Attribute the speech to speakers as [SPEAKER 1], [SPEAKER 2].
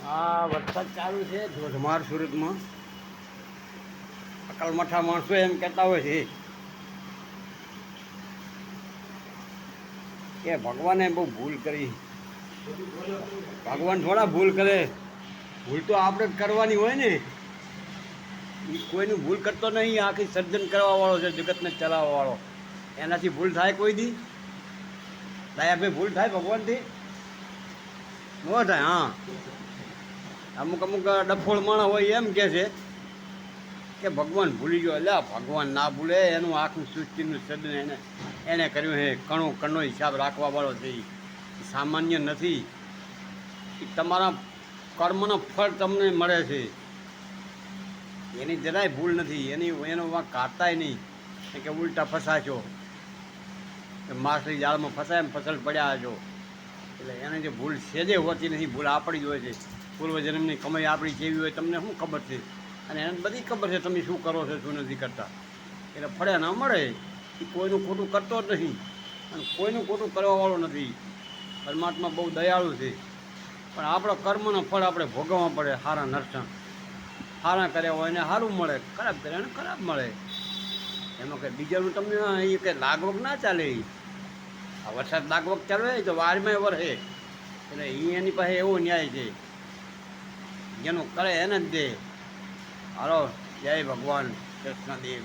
[SPEAKER 1] આ વરસાદ ચાલુ છે ધોધમાર સુરતમાં. અકલમઠા માણસો એમ કહેતા હોય છે કે ભગવાને બહુ ભૂલ કરી. ભગવાન થોડા ભૂલ કરે, ભૂલ તો આપણે જ કરવાની હોય ને. એ કોઈનું ભૂલ કરતો નહીં, આખી સર્જન કરવાવાળો છે, જગતને ચલાવવાવાળો. એનાથી ભૂલ થાય કોઈ દી? દયાભાઈ ભૂલ થાય ભગવાનથી? ન થાય. હા, અમુક અમુક ડફોળ માણસ હોય એમ કહે છે કે ભગવાન ભૂલી ગયો. એટલે ભગવાન ના ભૂલે, એનું આખું સૃષ્ટિનું સર્જન એને કર્યું છે. કણો કણનો હિસાબ રાખવાવાળો છે. એ સામાન્ય નથી. એ તમારા કર્મનો ફળ તમને મળે છે. એની જરાય ભૂલ નથી. એનો વાંક કાઢતાય નહીં કે ઉલટા ફસાશો, કે માછલી જાળમાં ફસાય એમ ફસલ પડ્યા છો. એટલે એને જે ભૂલ સેજે હોતી નથી. ભૂલ આપણી જ હોય છે. પૂર્વજન્મની કમાઈ આપણી જેવી હોય તમને શું ખબર છે? અને એને બધી ખબર છે તમે શું કરો છો, શું નથી કરતા. એટલે ફળે ન મળે. એ કોઈનું ખોટું કરતો જ નથી અને કોઈનું ખોટું કરવાવાળો નથી. પરમાત્મા બહુ દયાળુ છે. પણ આપણો કર્મનું ફળ આપણે ભોગવવા પડે. સારા નરસણ સારા કર્યા હોય એને સારું મળે, ખરાબ કર્યા એને ખરાબ મળે. એમાં કંઈ બીજાનું તમને એ કંઈ લાગવગ ના ચાલે. આ વરસાદ લાગવગ ચાલવે તો વારમાં વરસે. એટલે એની પાસે એવો ન્યાય છે, જેનું કરે એને જ દે. હાલો, જય ભગવાન કૃષ્ણદેવ.